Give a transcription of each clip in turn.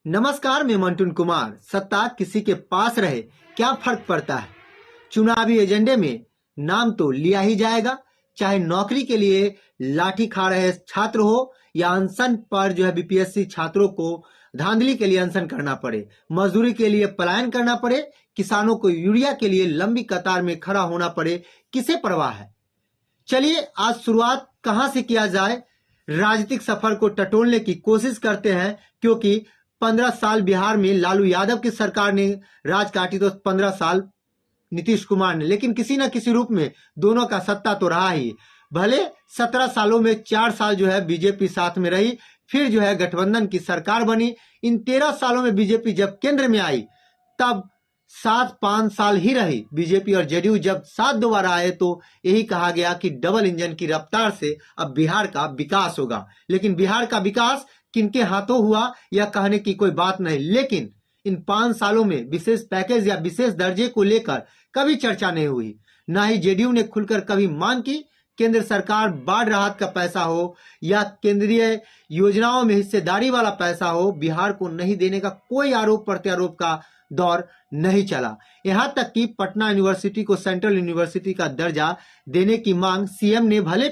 नमस्कार, मैं मंटून कुमार। सत्ता किसी के पास रहे क्या फर्क पड़ता है। चुनावी एजेंडे में नाम तो लिया ही जाएगा, चाहे नौकरी के लिए लाठी खा रहे छात्र हो या अनशन पर बीपीएससी छात्रों को धांधली के लिए अनशन करना पड़े, मजदूरी के लिए पलायन करना पड़े, किसानों को यूरिया के लिए लंबी कतार में खड़ा होना पड़े, किसे परवाह है। चलिए आज शुरुआत कहां से किया जाए। राजनीतिक सफर को टटोलने की कोशिश करते हैं, क्योंकि 15 साल बिहार में लालू यादव की सरकार ने राज काटी तो 15 साल नीतीश कुमार ने, लेकिन किसी न किसी रूप में दोनों का सत्ता तो रहा ही। भले 17 सालों में 4 साल बीजेपी साथ में रही, फिर गठबंधन की सरकार बनी। इन 13 सालों में बीजेपी जब केंद्र में आई तब 5 साल ही रही बीजेपी, और जेडीयू जब साथ दोबारा आए तो यही कहा गया कि डबल इंजन की रफ्तार से अब बिहार का विकास होगा। लेकिन बिहार का विकास किनके हाथों हुआ यह कहने की कोई बात नहीं। लेकिन इन 5 सालों में विशेष पैकेज या विशेष दर्जे को लेकर कभी चर्चा नहीं हुई, ना ही जेडीयू ने खुलकर कभी मांग की। केंद्र सरकार बाढ़ राहत का पैसा हो या केंद्रीय योजनाओं में हिस्सेदारी वाला पैसा हो, बिहार को नहीं देने का कोई आरोप प्रत्यारोप का दौर नहीं चला। यहां तक कि पटना यूनिवर्सिटी को सेंट्रल यूनिवर्सिटी का दर्जा देने की मांग सीएम ने भले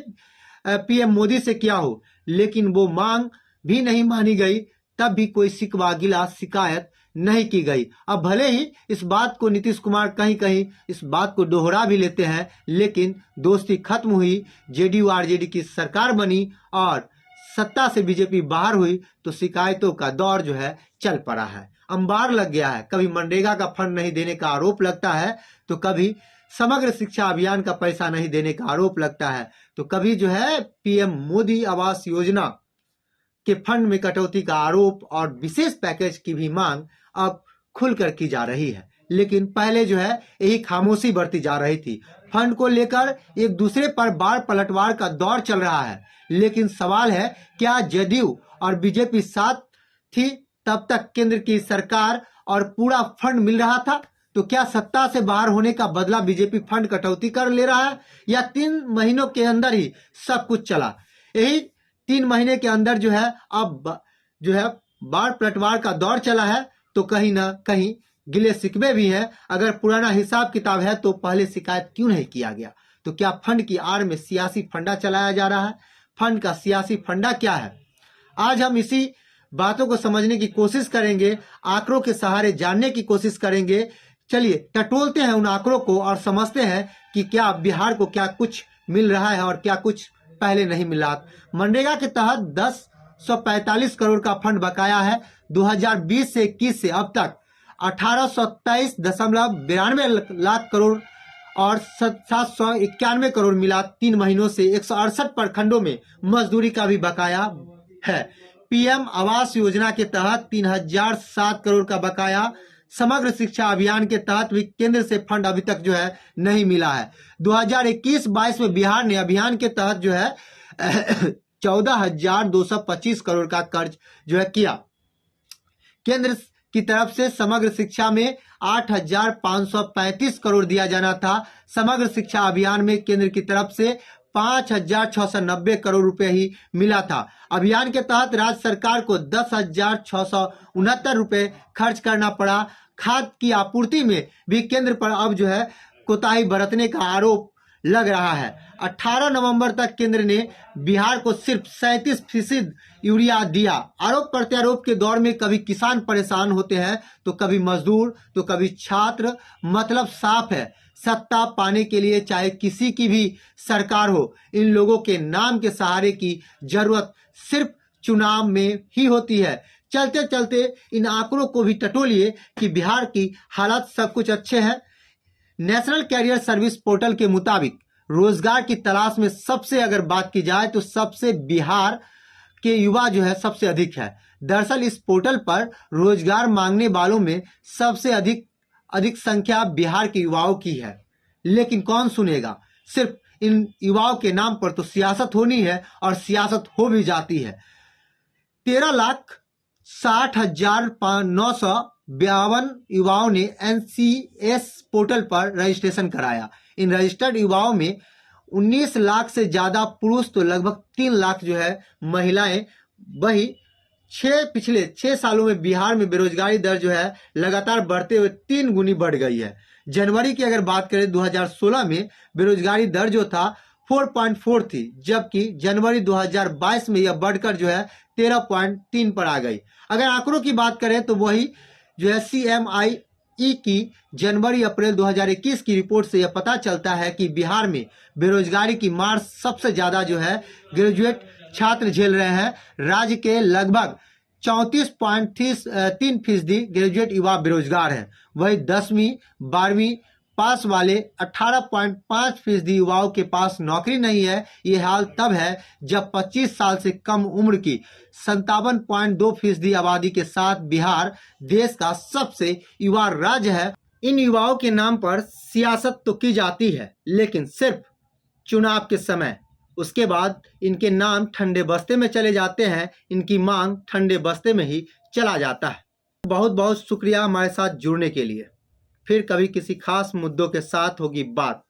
पीएम मोदी से किया हो, लेकिन वो मांग भी नहीं मानी गई। तब भी कोई शिकवा गिला शिकायत नहीं की गई। अब भले ही इस बात को नीतीश कुमार कहीं कहीं इस बात को दोहरा भी लेते हैं, लेकिन दोस्ती खत्म हुई, जेडीयू आरजेडी की सरकार बनी और सत्ता से बीजेपी बाहर हुई तो शिकायतों का दौर चल पड़ा है, अंबार लग गया है। कभी मनरेगा का फंड नहीं देने का आरोप लगता है, तो कभी समग्र शिक्षा अभियान का पैसा नहीं देने का आरोप लगता है, तो कभी पीएम मोदी आवास योजना के फंड में कटौती का आरोप और विशेष पैकेज की भी मांग अब खुलकर की जा रही है। लेकिन पहले यही खामोशी बरती जा रही थी। फंड को लेकर एक दूसरे पर बार पलटवार का दौर चल रहा है। लेकिन सवाल है, क्या जेडीयू और बीजेपी साथ थी तब तक केंद्र की सरकार और पूरा फंड मिल रहा था? तो क्या सत्ता से बाहर होने का बदला बीजेपी फंड कटौती कर ले रहा है, या 3 महीनों के अंदर ही सब कुछ चला? यही 3 महीने के अंदर अब बाढ़ पलटवार का दौर चला है, तो कहीं ना कहीं गिले शिकवे भी हैं। अगर पुराना हिसाब किताब है तो पहले शिकायत क्यों नहीं किया गया? तो क्या फंड की आड़ में सियासी फंडा चलाया जा रहा है? फंड का सियासी फंडा क्या है? आज हम इसी बातों को समझने की कोशिश करेंगे, आंकड़ों के सहारे जानने की कोशिश करेंगे। चलिए टटोलते हैं उन आंकड़ों को और समझते हैं कि क्या बिहार को क्या कुछ मिल रहा है और क्या कुछ पहले नहीं मिला। मनरेगा के तहत 1045 करोड़ का फंड बकाया है। 2020 से 21 से अब तक 1827.92 लाख करोड़ और 791 करोड़ मिला। 3 महीनों से 168 प्रखंडों में मजदूरी का भी बकाया है। पीएम आवास योजना के तहत 3007 करोड़ का बकाया। समग्र शिक्षा अभियान के तहत भी केंद्र से फंड अभी तक नहीं मिला है। 2021-22 में बिहार ने अभियान के तहत 14,225 करोड़ का कर्ज किया। केंद्र की तरफ से समग्र शिक्षा में 8,535 करोड़ दिया जाना था। समग्र शिक्षा अभियान में केंद्र की तरफ से 5,690 करोड़ रुपए ही मिला था। अभियान के तहत राज्य सरकार को 10,669 रुपए खर्च करना पड़ा। खाद की आपूर्ति में भी केंद्र पर अब कोताही बरतने का आरोप लग रहा है। 18 नवंबर तक केंद्र ने बिहार को सिर्फ 37% यूरिया दिया। आरोप प्रत्यारोप के दौर में कभी किसान परेशान होते हैं तो कभी मजदूर तो कभी छात्र। मतलब साफ है, सत्ता पाने के लिए चाहे किसी की भी सरकार हो, इन लोगों के नाम के सहारे की जरूरत सिर्फ चुनाव में ही होती है। चलते चलते इन आंकड़ों को भी टटोलिए कि बिहार की हालत सब कुछ अच्छे हैं। नेशनल कैरियर सर्विस पोर्टल के मुताबिक रोजगार की तलाश में सबसे अगर बात की जाए तो सबसे बिहार के युवा सबसे अधिक है। दरअसल इस पोर्टल पर रोजगार मांगने वालों में सबसे अधिक संख्या बिहार के युवाओं की है। लेकिन कौन सुनेगा? सिर्फ इन युवाओं के नाम पर तो सियासत होनी है और सियासत हो भी जाती है। 13,60,952 युवाओं ने एनसीएस पोर्टल पर रजिस्ट्रेशन कराया। इन रजिस्टर्ड युवाओं में 19 लाख से ज्यादा पुरुष तो लगभग 3 लाख महिलाएं, वही पिछले 6 सालों में बिहार में बेरोजगारी दर जो है लगातार बढ़ते हुए 3 गुनी बढ़ गई है। जनवरी की अगर बात करें 2016 में बेरोजगारी दर जो था 4.4 थी, जबकि जनवरी 2022 में यह बढ़कर जो है 13.3 पर आ गई। अगर आंकड़ों की बात करें तो वही जो है CMIE की जनवरी अप्रैल 2021 की रिपोर्ट से यह पता चलता है कि बिहार में बेरोजगारी की मार सबसे ज्यादा जो है ग्रेजुएट छात्र झेल रहे हैं। राज्य के लगभग 34.3% ग्रेजुएट युवा बेरोजगार हैं। वही 10वीं 12वीं पास वाले 18.5% युवाओं के पास नौकरी नहीं है। ये हाल तब है जब 25 साल से कम उम्र की 57.2% आबादी के साथ बिहार देश का सबसे युवा राज्य है। इन युवाओं के नाम पर सियासत तो की जाती है, लेकिन सिर्फ चुनाव के समय। उसके बाद इनके नाम ठंडे बस्ते में चले जाते हैं, इनकी मांग ठंडे बस्ते में ही चला जाता है। बहुत बहुत शुक्रिया हमारे साथ जुड़ने के लिए। फिर कभी किसी खास मुद्दों के साथ होगी बात।